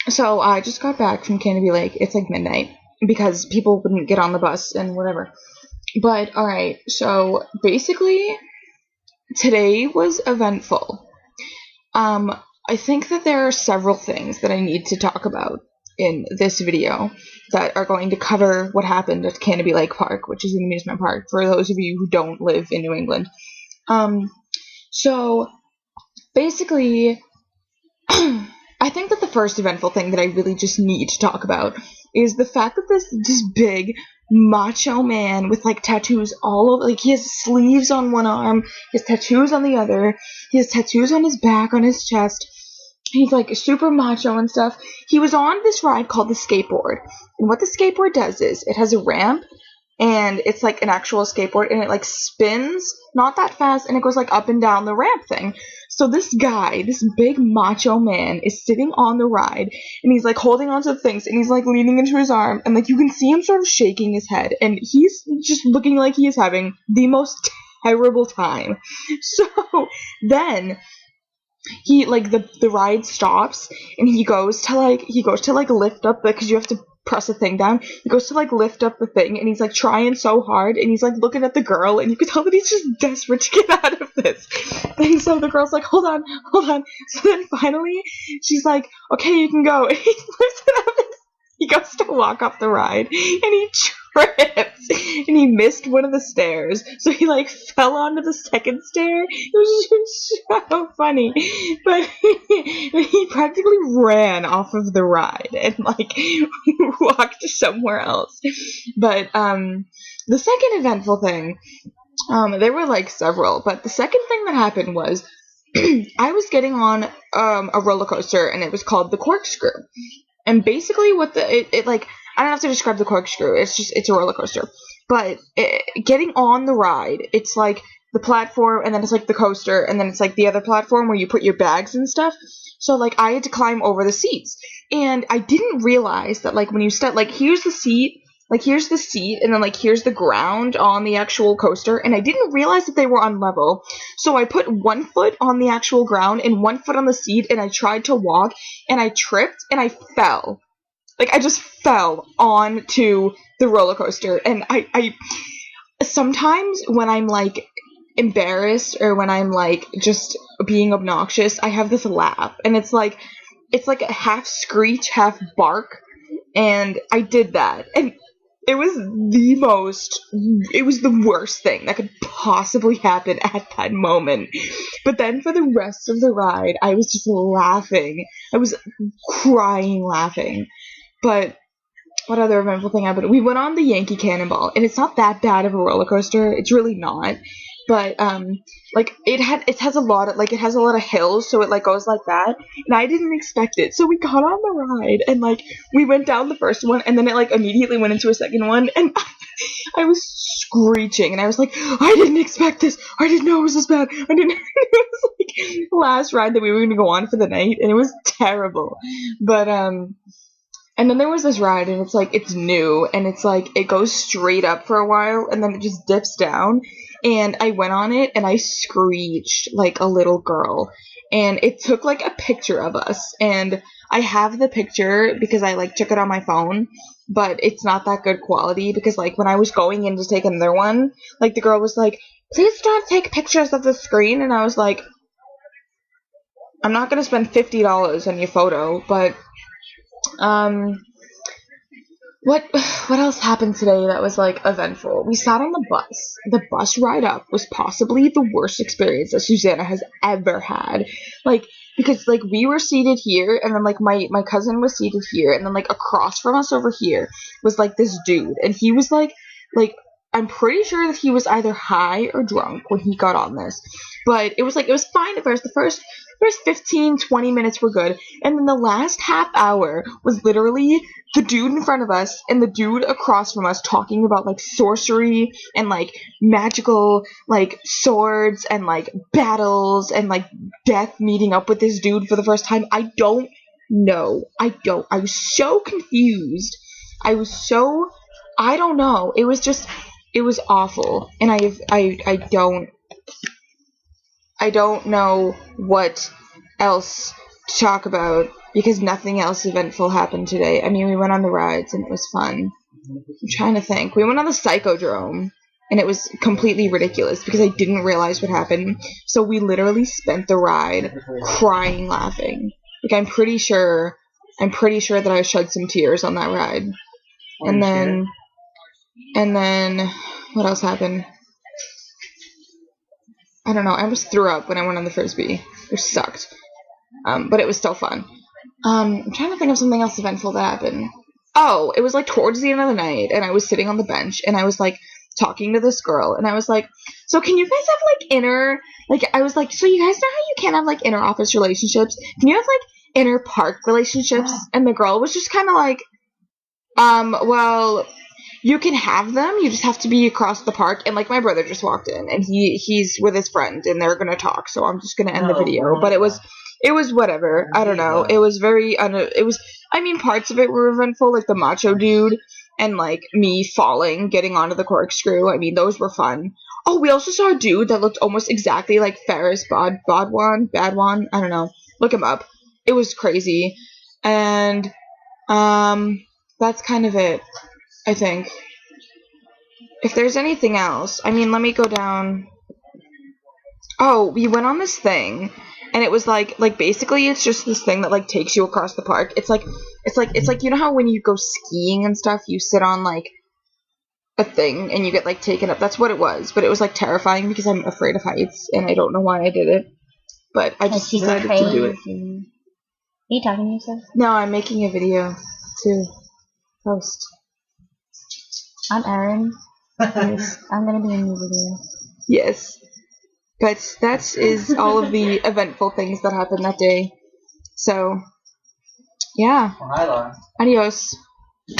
So I just got back from Canobie Lake. It's like midnight because people wouldn't get on the bus and whatever. But alright, so basically today was eventful. I think that there are several things that I need to talk about in this video that are going to cover what happened at Canobie Lake Park, which is an amusement park for those of you who don't live in New England. So basically, I think that the first eventful thing that I really just need to talk about is the fact that this big macho man with like tattoos all over, like he has sleeves on one arm, he has tattoos on the other, he has tattoos on his back, on his chest. He's like super macho and stuff. He was on this ride called the skateboard. And what the skateboard does is it has a ramp and it's like an actual skateboard and it like spins not that fast and it goes like up and down the ramp thing. So this guy, this big macho man, is sitting on the ride and he's like holding onto things and he's like leaning into his arm and like you can see him sort of shaking his head and he's just looking like he is having the most terrible time. So then he like the ride stops and he goes to like lift up because you have to press a thing down. He goes to like lift up the thing and he's like trying so hard and he's like looking at the girl and you can tell that he's just desperate to get out of this. And so the girl's like, hold on. So then finally she's like, okay, you can go. And he lifts it up and he goes to walk up the ride and he tripped and he missed one of the stairs, so he like fell onto the second stair. It was just so funny, but he practically ran off of the ride and like walked somewhere else. But the second eventful thing, there were like several, but the second thing that happened was I was getting on a roller coaster and it was called the Corkscrew. And basically what it like, I don't have to describe the corkscrew, it's a roller coaster. But getting on the ride, it's like the platform, and then it's like the coaster, and then it's like the other platform where you put your bags and stuff. So like I had to climb over the seats. And I didn't realize that like when you step, like here's the seat, and then like here's the ground on the actual coaster, and I didn't realize that they were on level. So I put one foot on the actual ground and one foot on the seat, and I tried to walk, and I tripped, and I fell. Like, I just fell onto the roller coaster, and I sometimes when I'm, like, embarrassed, or when I'm, like, just being obnoxious, I have this laugh, and it's like a half screech, half bark, and I did that, and it was the worst thing that could possibly happen at that moment. But then for the rest of the ride, I was just laughing. I was crying laughing. But what other eventful thing happened? We went on the Yankee Cannonball, and it's not that bad of a roller coaster. It's really not. But like it has a lot of hills, so it like goes like that, and I didn't expect it. So we got on the ride and like we went down the first one, and then it like immediately went into a second one, and I was screeching, and I was like, I didn't expect this. I didn't know it was this bad. I didn't. It was like the last ride that we were gonna go on for the night, and it was terrible. But and then there was this ride, and it's like it's new, and it's like it goes straight up for a while, and then it just dips down. And I went on it, and I screeched like a little girl. And it took like a picture of us, and I have the picture because I like took it on my phone, but it's not that good quality because like when I was going in to take another one, like the girl was like, "Please don't take pictures of the screen," and I was like, I'm not gonna spend $50 on your photo, but what else happened today that was like eventful? We sat on the bus. The bus ride up was possibly the worst experience that Susanna has ever had. Like, because like we were seated here, and then like my cousin was seated here, and then like across from us over here was like this dude, and he was like I'm pretty sure that he was either high or drunk when he got on this. But it was fine at first. The first 15-20 minutes were good, and then the last half hour was literally the dude in front of us and the dude across from us talking about like sorcery and like magical like swords and like battles and like death meeting up with this dude for the first time. I don't know. I was so confused. I don't know. It was awful, and I don't know what else to talk about. because nothing else eventful happened today. I mean, we went on the rides and it was fun. I'm trying to think. We went on the Psychodrome and it was completely ridiculous because I didn't realize what happened. So we literally spent the ride crying, laughing. Like I'm pretty sure that I shed some tears on that ride. And then what else happened? I don't know. I almost threw up when I went on the Frisbee, which sucked. But it was still fun. I'm trying to think of something else eventful that happened. Oh, it was like towards the end of the night, and I was sitting on the bench, and I was like talking to this girl, and I was like, so can you guys have like inner, like, I was like, so you guys know how you can't have like inner office relationships? Can you have like inner park relationships? And the girl was just kind of like, well, you can have them, you just have to be across the park. And like my brother just walked in, and he's with his friend, and they're gonna talk, so I'm just gonna end the video. But it was whatever. I don't know. It was very I mean, parts of it were eventful, like the macho dude and like me falling, getting onto the corkscrew. I mean, those were fun. Oh, we also saw a dude that looked almost exactly like Ferris Badwan. I don't know. Look him up. It was crazy. And that's kind of it, I think. If there's anything else, I mean, let me go down. Oh, we went on this thing, and it was like basically it's just this thing that like takes you across the park. It's like you know how when you go skiing and stuff, you sit on like a thing and you get like taken up. That's what it was, but it was like terrifying because I'm afraid of heights, and I don't know why I did it, but I just decided to do it. Are you talking to yourself? No, I'm making a video to post. I'm Erin. Yes, I'm gonna be in the video. Yes. But that is all of the eventful things that happened that day. So, yeah. Well, hi, Laura. Adios.